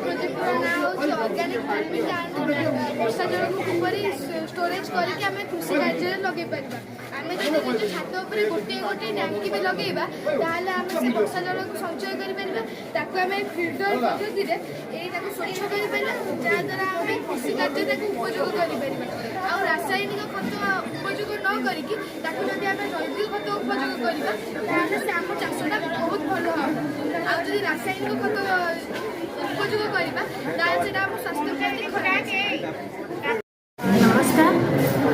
Projector ना हूँ organic farming and वर्षा जल को किपरि स्टोरेज करके आम कृषि कार्य लगे पार आम जब निज छात उपर गोटे गोटे टांकी भी लगेगा ताहले आम से वर्षा जल को संचय करें फिल्टर पद्धति स्वच्छ कर जहाँद्वारा आम कृषि कार्य उपयोग कर रासायनिक खत उपयोग न करके आम जैविक खत उपयोग करवा से आम चाषटा बहुत भल हम रासायनिक खत उपयोग करवा आम स्वास्थ्य प्रति खराब। नमस्कार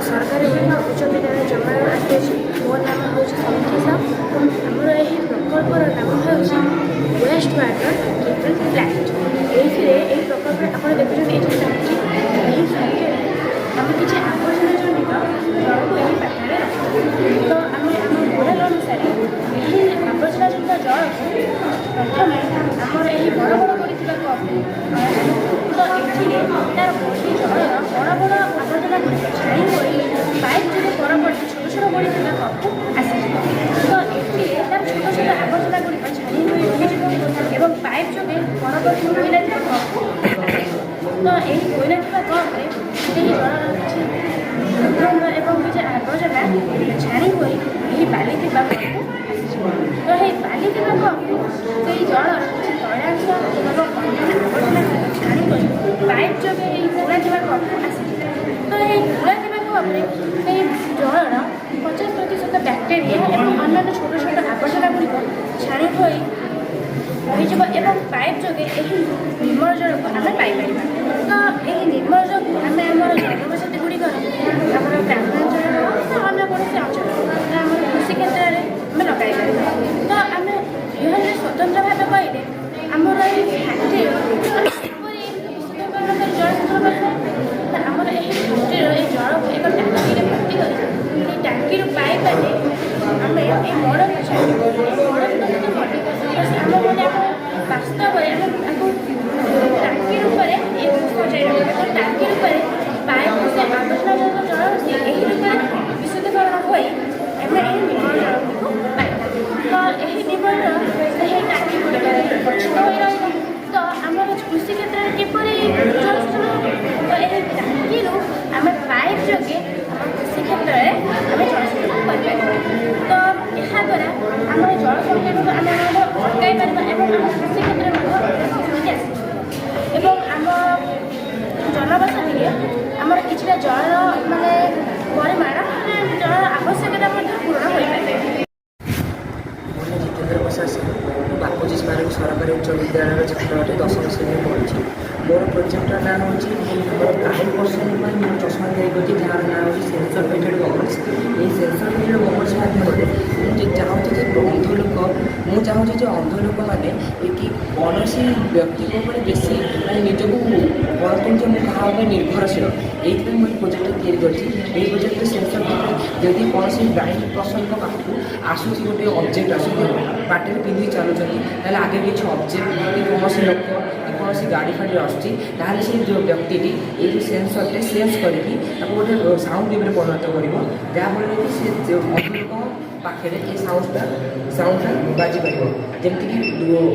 सरकारी उच्च विद्यालय जमार आसुची मो नाम हूँ समिति साहब आमर यही प्रकल्पर नाम हूँ वेस्ट वाटर ट्रिटमेंट प्लांट ये प्रकल्प आप देखते ये आम किसी आवर्जना जनित जल को यही पाखे रखा तो आम मॉडल अनुसार यही आवर्जना जनित जल प्रथम आमर यही बड़ बड़ पड़ा कप तो ये तार बड़ी जल बड़ बड़ आवर्जना छाई पाइप जो पर पड़ी छोट छोट बड़ी कप आसी तो ये तार छोट छोट आवर्जना गुड़िक छाई रही पाइप जो बड़ बड़ी कोईला कप तो यही कोईला कप्रे जल किसी किसी आवर्जना छाणी यही बाली कप तो यही बाली कप से जल किसी तैलांश आवर्जना छाणी पाइप जो गुड़ा कप आसी तो ये गुड़ा कप्रे से जलर 50% बैक्टेरिया और अन्य छोट छोट आवर्जना गुड़िक छाणी रही पाइप जोगे यही निर्मल जल को आम पाइपर तो यही निर्मल जल को आम आम जनबसती गुड़िक आम ग्रामांचल अन्य कौन अंचल आम कृषि क्षेत्र में आम लगे तो आम ये स्वतंत्र भाव कहले आमर फैक्ट्री जल संग्रह आमर यही फैक्ट्री जल को एक टांकी भर्ती कर टांकी पाइप आम ये मॉडल वास्तव टांकी सजाई रखा टांकी पाइप से आवर्जना जल यही विशुद्धीकरण हो निर्मल जल को पाइबा तो यही निर्मल जल टांकी गुड़िक गच्छित हो रही तो आम कृषि क्षेत्र में किपर जल शोषण तो यही टांकी आम पाइप जोगे कृषि क्षेत्र में आम जल शोषण कर तो याद्वारा आम जल संकट आम अटकाई पार कृषि क्षेत्र आम जनबसती आमर कि जल माने परिमाण जल आवश्यकता पूर्ण हो पारे। जितेन्द्र प्रसाद बापूजी स्मारक सरकारी उच्च विद्यालय छात्र 10वीं श्रेणी पढ़ी मोर प्रोजेक्टर नाम हूँ आम प्राइम पर्सन मोर चश्मा तैयारी जार ना हूँ सेंसर पेटेड गगल्स ये सेंसर पेटेड गगल्स माध्यम मुझे चाहूँगी अंध लोक मुझे चाहूँगी अंध लोक मैंने कि कौन व्यक्ति को बेसी निजक पढ़ते जो मुझे क्या निर्भरशील ये मुझे प्रोजेक्ट या प्रोजेक्ट सेंसर जदि कौन ब्लाइंड पर्सन पाखक आसूस गोटे ऑब्जेक्ट आसूँ बाटर पिंधि चलुँच आगे किसी ऑब्जेक्ट कि कौन लोक कि कौन गाड़ी फाड़ी आसूँ से जो व्यक्ति ये सेंसर सेंस करके गोटे साउंड वेव परिणत कर जहाँफल कि सी अंध लोक पाखे ये साउंडटा बाजिपर जमीक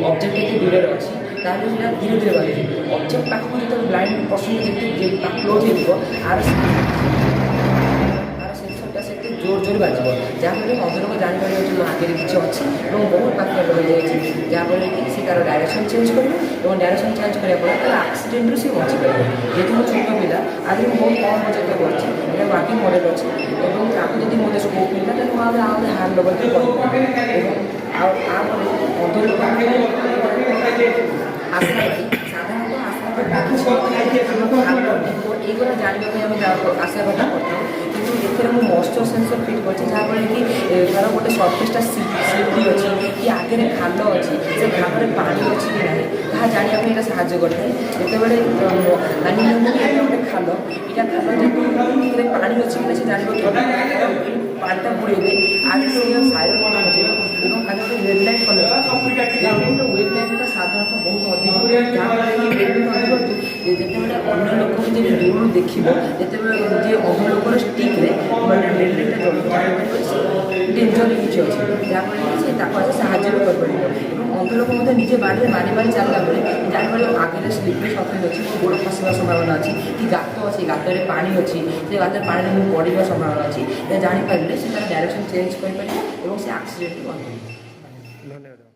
ऑब्जेक्ट ये दूर अच्छी ताकि धीरे धीरे बाजुचे ऑब्जेक्ट पाखक जो ब्लाइंड पर्सन जी क्लोज हो आर सेंसरटा से जोर जोर बाज जहाँफल अंध लोक जानवर जो आगे किसी अच्छी और बहुत पाखे रही जाए जहाँफल कि सी तार डायरेक्शन चेंज कर डायरेक्शन चेंज कराया आक्सीडेंट सी बची पार जेहतु मो छोट पिला आज बहुत कम प्रोजेक्ट करती वर्किंग मॉडल अच्छी और आपको जब मत स्कोप मिलता तो मुझे आगे हार्ड लेवल अंध लोक आशा साधारणतः ये जानवा आशा करता कि मुझे मॉइस्चर सेंसर फिट कर जहाँफल कि तार गोटे सरफेसटा स्लिपरी अच्छी कि आगे खाल अच्छी से खाल पानी अच्छी कि ना जहाँ जाना साहय करता है जिते मानी गोटे खाल यहाँ खाल जो पानी अच्छी कि जान पाटा बुड़े आगे से साइरन बना हो red light colour web light साधारणतः बहुत अधिक जहाँफल कि जिते अन्य लोक दूर देख जिते अन्य लोकर स्टिक्रे रेड लाइटा डेंजर किसी अच्छे जहाँफल कि साहय कर अंध लोक निजे बाड़ी मारी मारी चलला बेले जानवर आगे ଗୋଟେ ସ୍ଲିପରି ସରଫେସ୍ ଅଛି, ମୋ ଗୋଡ଼ ଖସିବାର ସମ୍ଭାବନା ଅଛି, କି ଗାତ ଅଛି, ଗାତରେ ପାଣି ଅଛି, ସେ ଗାତରେ ପାଣିରେ ମୁଁ ପଡ଼ିବାର ସମ୍ଭାବନା ଅଛି, ଏହା ଜାଣିପାରିଲେ ସେ ତା'ର ଡାଇରେକ୍ସନ୍ ଚେଞ୍ଜ କରିପାରିବ ଏବଂ ସେ ଆକ୍ସିଡେଣ୍ଟ କରିପାରିବ। ଧନ୍ୟବାଦ।